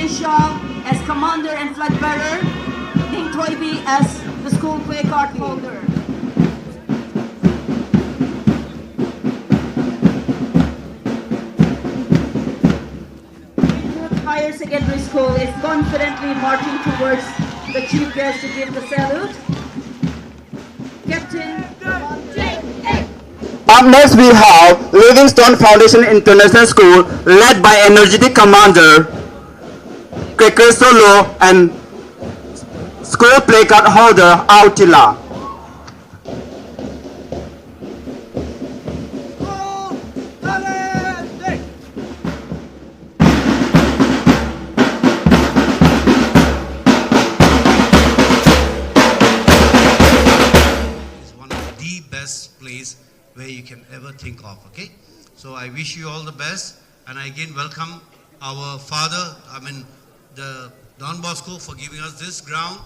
Shaw as commander and flag bearer, Ding Toybi as the school play card holder. Higher Secondary School is confidently marching towards the chief guest to give the salute. Captain. Up next we have Livingstone Foundation International School led by energetic commander Cracker Solo and school placard holder Autila. Is one of the best place where you can ever think of, okay? So I wish you all the best, and I again welcome our father, the Don Bosco, for giving us this ground,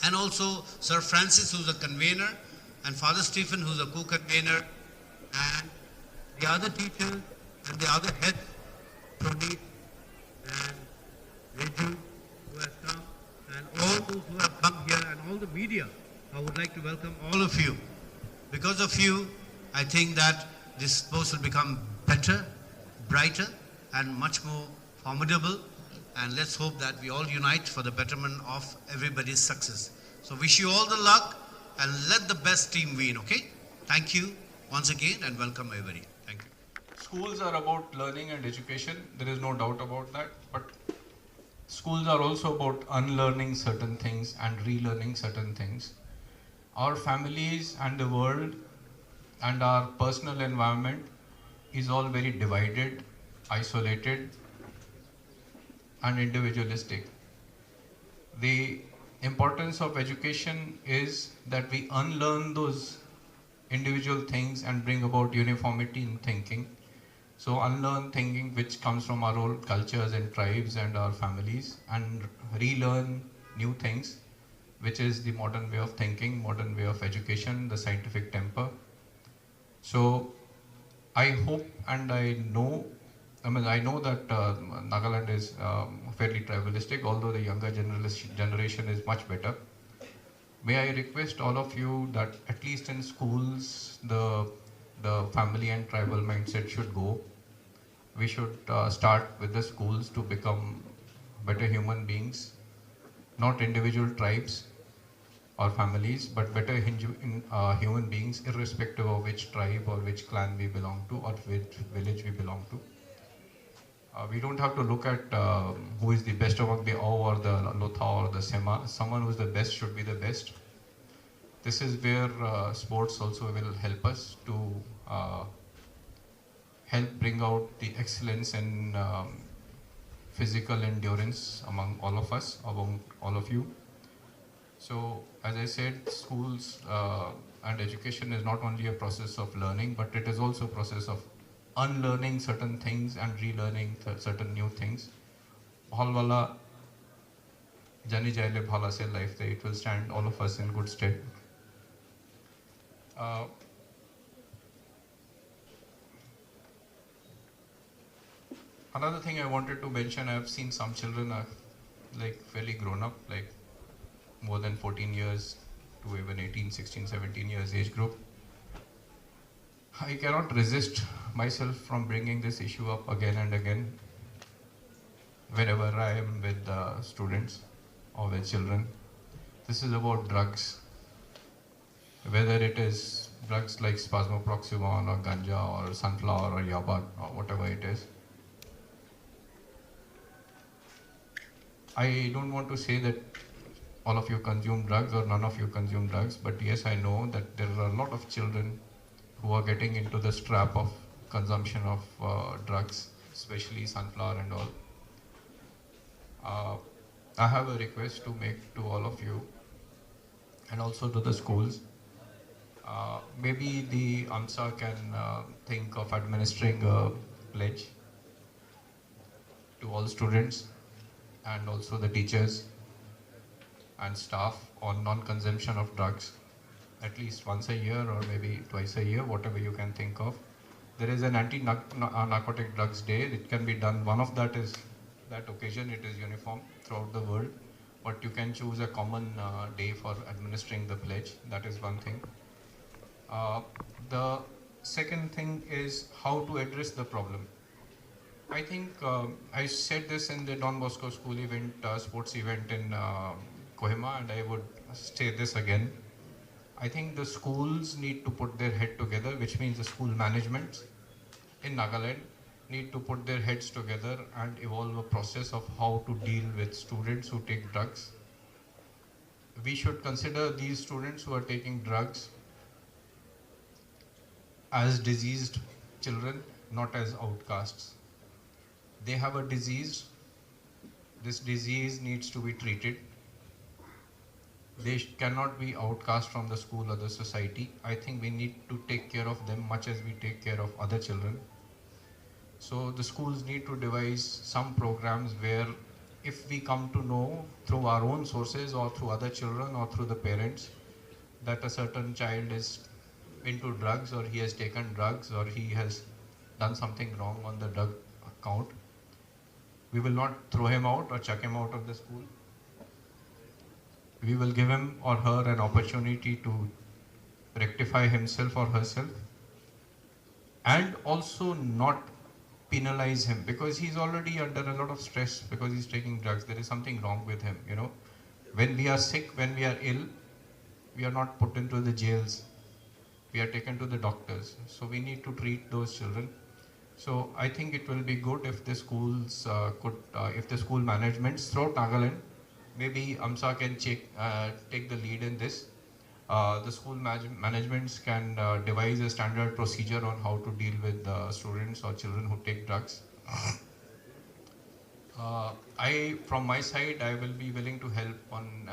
and also Sir Francis, who's a convener, and Father Stephen, who's a co-convener, and the other teachers and the other heads, Pradeep and Reju, who has come, and all those who have come here, and all the media. I would like to welcome all of you. Because of you, I think that this post will become better, brighter, and much more formidable. And let's hope that we all unite for the betterment of everybody's success. So wish you all the luck, and let the best team win, okay? Thank you once again, and welcome everybody. Thank you. Schools are about learning and education, there is no doubt about that, but schools are also about unlearning certain things and relearning certain things. Our families and the world and our personal environment is all very divided, isolated, and individualistic. The importance of education is that we unlearn those individual things and bring about uniformity in thinking. So unlearn thinking which comes from our old cultures and tribes and our families, and relearn new things, which is the modern way of thinking, modern way of education, the scientific temper. So I hope and I know that Nagaland is fairly tribalistic, although the younger generation is much better. May I request all of you that at least in schools, the family and tribal mindset should go. We should start with the schools to become better human beings, not individual tribes or families, but better human beings, irrespective of which tribe or which clan we belong to or which village we belong to. We don't have to look at who is the best among the Au or the Lotha or the Sema. Someone who is the best should be the best. This is where sports also will help us to help bring out the excellence in physical endurance among all of us, among all of you. So, as I said, schools and education is not only a process of learning, but it is also a process of unlearning certain things and relearning certain new things. Bhalwala Jani Jaile Bhala Se life, it will stand all of us in good stead. Another thing I wanted to mention, I have seen some children are like fairly grown up, like more than 14 years to even 18, 16, 17 years age group. I cannot resist myself from bringing this issue up again and again whenever I am with students or with children. This is about drugs. Whether it is drugs like spasmoproximon or ganja or sunflower or yaba or whatever it is. I don't want to say that all of you consume drugs or none of you consume drugs, but yes, I know that there are a lot of children who are getting into this trap of consumption of drugs, especially sunflower and all. I have a request to make to all of you and also to the schools. Maybe the Anpsa can think of administering a pledge to all students and also the teachers and staff on non-consumption of drugs, at least once a year or maybe twice a year, whatever you can think of. There is an anti-narcotic drugs day. It can be done. One of that is that occasion it is uniform throughout the world, but you can choose a common day for administering the pledge. That is one thing. The second thing is how to address the problem. I think I said this in the Don Bosco school event, sports event in Kohima, and I would say this again. I think the schools need to put their head together, which means the school management in Nagaland need to put their heads together and evolve a process of how to deal with students who take drugs. We should consider these students who are taking drugs as diseased children, not as outcasts. They have a disease. This disease needs to be treated. They cannot be outcast from the school or the society. I think we need to take care of them much as we take care of other children. So the schools need to devise some programs where if we come to know through our own sources or through other children or through the parents that a certain child is into drugs or he has taken drugs or he has done something wrong on the drug account, we will not throw him out or chuck him out of the school. We will give him or her an opportunity to rectify himself or herself, and also not penalize him because he's already under a lot of stress because he's taking drugs. There is something wrong with him, you know. When we are sick, when we are ill, we are not put into the jails. We are taken to the doctors. So we need to treat those children. So I think it will be good if the schools if the school managements throughout Nagaland, maybe Anpsa can take the lead in this. The school managements can devise a standard procedure on how to deal with students or children who take drugs. From my side, I will be willing to help on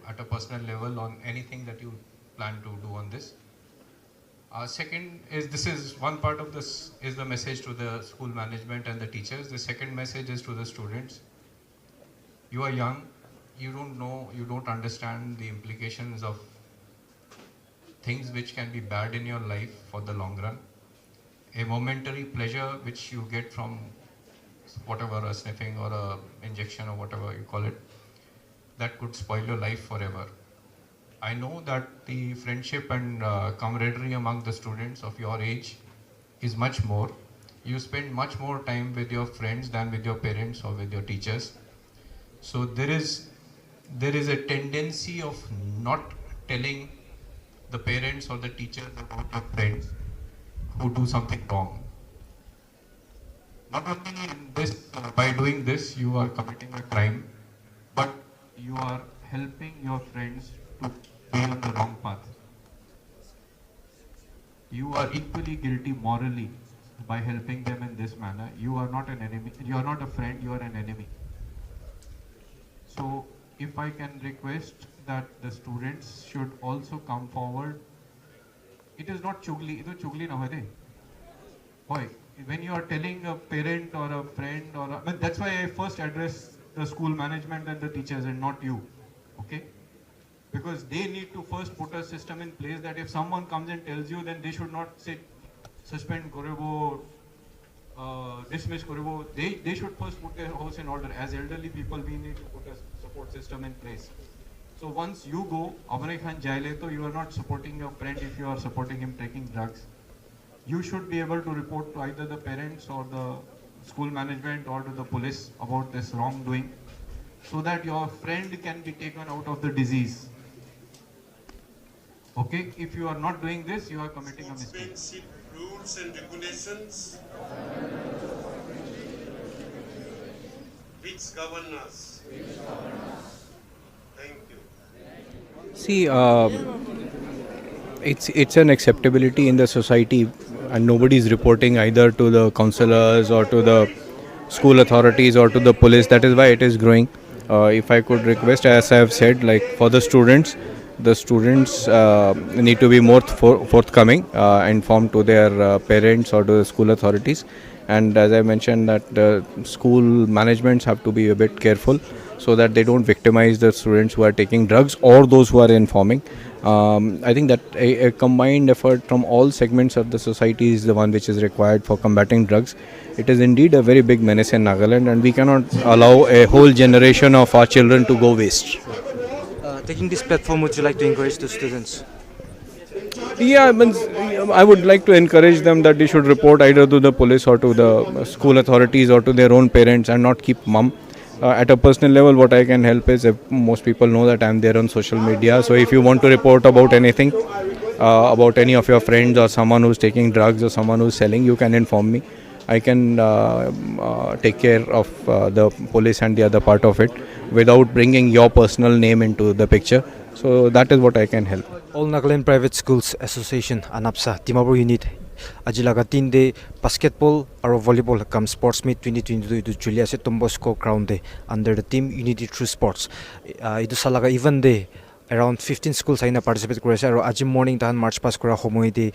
at a personal level on anything that you plan to do on this. Second is, this is one part of this is the message to the school management and the teachers. The second message is to the students. You are young, you don't know, you don't understand the implications of things which can be bad in your life for the long run. A momentary pleasure which you get from whatever, a sniffing or a injection or whatever you call it, that could spoil your life forever. I know that the friendship and camaraderie among the students of your age is much more. You spend much more time with your friends than with your parents or with your teachers. So there is a tendency of not telling the parents or the teachers about your friends who do something wrong. Not only in this, by doing this, you are committing a crime, but you are helping your friends to be on the wrong path. You are equally guilty morally by helping them in this manner. You are not an enemy. You are not a friend. You are an enemy. So, if I can request that the students should also come forward. It is not chugli. It is chugli na hoye. Boy, when you are telling a parent or a friend that's why I first address the school management and the teachers and not you. Okay? Because they need to first put a system in place that if someone comes and tells you, then they should not say suspend korebo, dismiss korebo. They should first put their house in order. As elderly people, we need to put a support system in place. So once you go, Abane Khan jaile, you are not supporting your friend if you are supporting him taking drugs. You should be able to report to either the parents or the school management or to the police about this wrongdoing, so that your friend can be taken out of the disease. Okay, if you are not doing this, you are committing a mistake. Rules and regulations which govern us. Thank you. See, it's an acceptability in the society, and nobody is reporting either to the councillors or to the school authorities or to the police. That is why it is growing. If I could request, as I have said, like for the students, the students need to be more forthcoming, informed to their parents or to the school authorities. And as I mentioned, that the school managements have to be a bit careful so that they don't victimize the students who are taking drugs or those who are informing. I think that a combined effort from all segments of the society is the one which is required for combating drugs. It is indeed a very big menace in Nagaland, and we cannot allow a whole generation of our children to go waste. Taking this platform, would you like to encourage the students? Yeah, I would like to encourage them that they should report either to the police or to the school authorities or to their own parents and not keep mum. At a personal level, what I can help is, most people know that I'm there on social media. So if you want to report about anything, about any of your friends or someone who's taking drugs or someone who's selling, you can inform me. I can take care of the police and the other part of it without bringing your personal name into the picture. So that is what I can help. All Nagaland Private Schools Association Anpsa Dimapur Unit Ajilaga 3 day basketball or volleyball come sports meet 2022 Julia se Don Bosco ground day under the team Unity Through Sports. Idu salaga even day around 15 schools aina participate kore ase aro aji morning tan march pass kora homoy de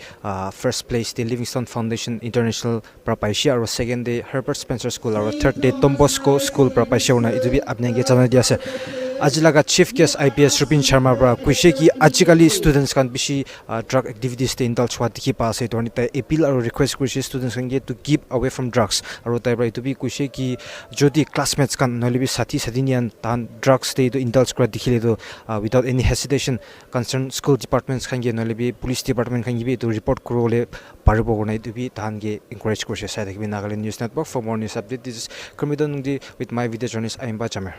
first place the Livingstone Foundation International pra paisi aro second day Herbert Spencer School aro third day Don Bosco School pra paisi ona idu bi apne ge chana dia ase. Ajilaga chief guest IPS Rupin Sharma bra kuise ki ajikali students kan bishi drug activities te indulge hwa dikhi pa ase torni ta appeal aro request kuise students kan to keep away from drugs aro tai bra itubi kuise ki jodi classmates kan nolibi sathi sadinian tan drugs te indulge kra dikhile to without any hesitation concerned school departments kan ge nolibi police department kan ge to report kurole paribo gonai itubi tan ge encourage kurse sai dekhi Nagaland News Network. For more news update, this is Kermidon with my video journalist Anpsa.